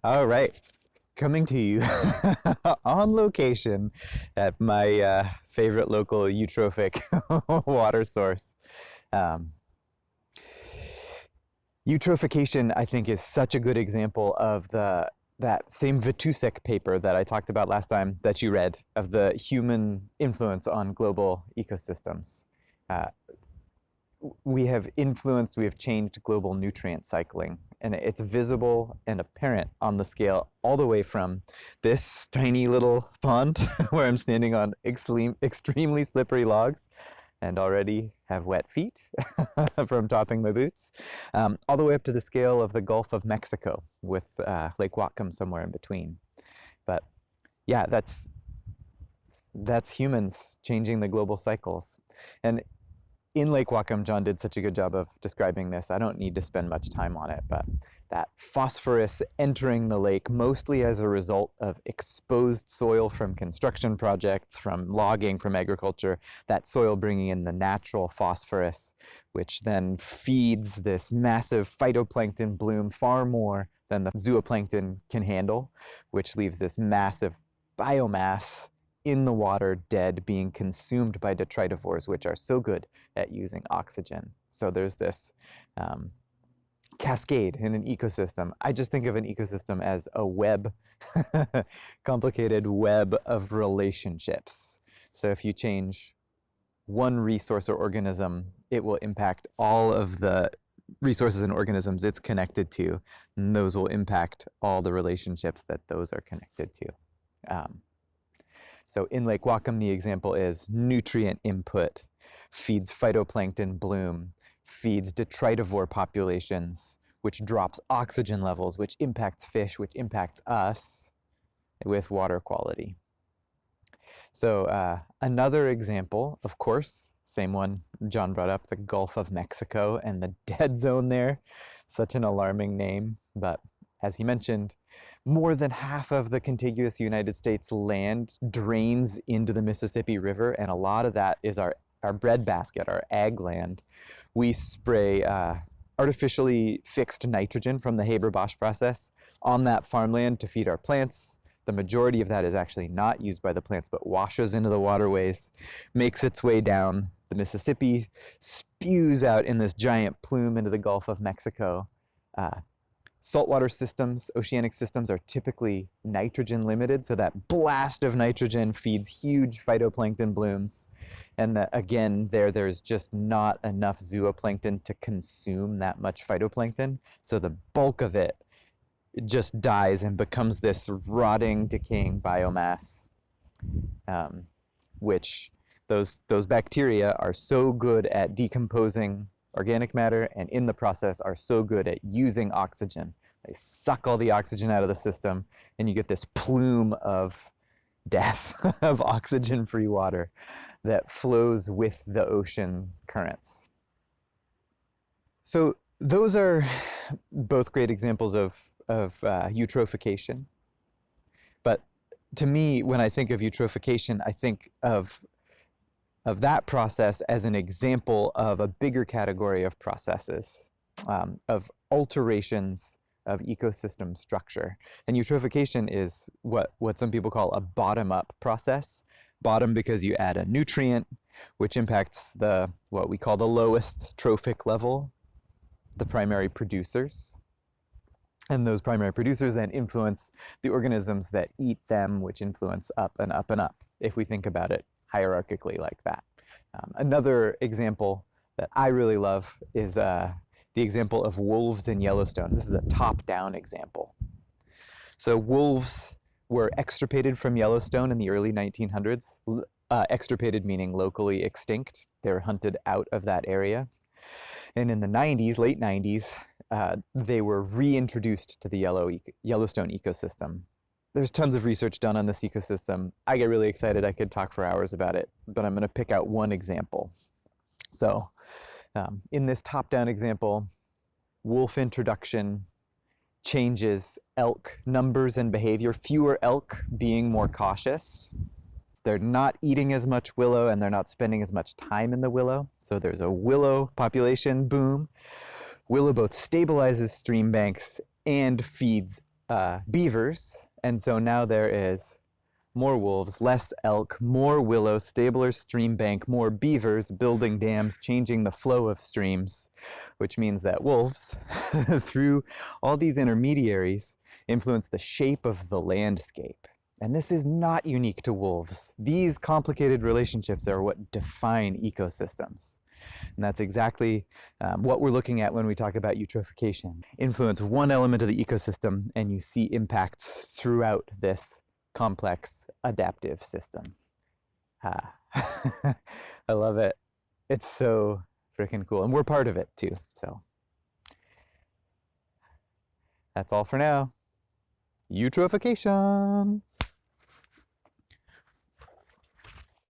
All right, coming to you on location at my favorite local eutrophic water source. Um, Eutrophication, I think, is such a good example of that same Vitusek paper that I talked about last time that you read of the human influence on global ecosystems. Uh, we have influenced, we have changed global nutrient cycling, and it's visible and apparent on the scale all the way from this tiny little pond where I'm standing on extremely slippery logs and already have wet feet from topping my boots, all the way up to the scale of the Gulf of Mexico with Lake Whatcom somewhere in between. But yeah, that's humans changing the global cycles. And in Lake Whatcom, John did such a good job of describing this. I don't need to spend much time on it, but that phosphorus entering the lake mostly as a result of exposed soil from construction projects, from logging, from agriculture, that soil bringing in the natural phosphorus, which then feeds this massive phytoplankton bloom far more than the zooplankton can handle, which leaves this massive biomass in the water dead, being consumed by detritivores, which are so good at using oxygen. So there's this cascade in an ecosystem. I just think of an ecosystem as a web, complicated web of relationships. So if you change one resource or organism, it will impact all of the resources and organisms it's connected to, and those will impact all the relationships that those are connected to. So in Lake Whatcom, the example is nutrient input feeds phytoplankton bloom, feeds detritivore populations, which drops oxygen levels, which impacts fish, which impacts us with water quality. So another example, of course, same one John brought up, the Gulf of Mexico and the dead zone there. Such an alarming name, but as he mentioned, more than half of the contiguous United States land drains into the Mississippi River, and a lot of that is our breadbasket, our ag land. We spray artificially fixed nitrogen from the Haber-Bosch process on that farmland to feed our plants. The majority of that is actually not used by the plants, but washes into the waterways, makes its way down the Mississippi, spews out in this giant plume into the Gulf of Mexico. Saltwater systems, oceanic systems, are typically nitrogen limited, so that blast of nitrogen feeds huge phytoplankton blooms. And again, there's just not enough zooplankton to consume that much phytoplankton, so the bulk of it just dies and becomes this rotting, decaying biomass, which those bacteria are so good at decomposing organic matter, and in the process are so good at using oxygen. They suck all the oxygen out of the system, and you get this plume of death of oxygen-free water that flows with the ocean currents. So those are both great examples of eutrophication. But to me, when I think of eutrophication, I think of that process as an example of a bigger category of processes, of alterations of ecosystem structure. And eutrophication is what some people call a bottom-up process. Bottom because you add a nutrient, which impacts what we call the lowest trophic level, the primary producers. And those primary producers then influence the organisms that eat them, which influence up and up and up, if we think about it hierarchically like that. Another example that I really love is the example of wolves in Yellowstone. This is a top-down example. So wolves were extirpated from Yellowstone in the early 1900s. Extirpated meaning locally extinct. They were hunted out of that area. And in the 90s, late 90s, they were reintroduced to the Yellowstone ecosystem. There's tons of research done on this ecosystem. I get really excited. I could talk for hours about it, but I'm going to pick out one example. So in this top-down example, wolf introduction changes elk numbers and behavior. Fewer elk being more cautious. They're not eating as much willow, and they're not spending as much time in the willow. So there's a willow population boom. Willow both stabilizes stream banks and feeds beavers, and so now there is more wolves, less elk, more willow, stabler stream bank, more beavers, building dams, changing the flow of streams, which means that wolves, through all these intermediaries, influence the shape of the landscape. And this is not unique to wolves. These complicated relationships are what define ecosystems. And that's exactly what we're looking at when we talk about eutrophication. Influence one element of the ecosystem, and you see impacts throughout this complex adaptive system. I love it. It's so freaking cool. And we're part of it too. So that's all for now. Eutrophication.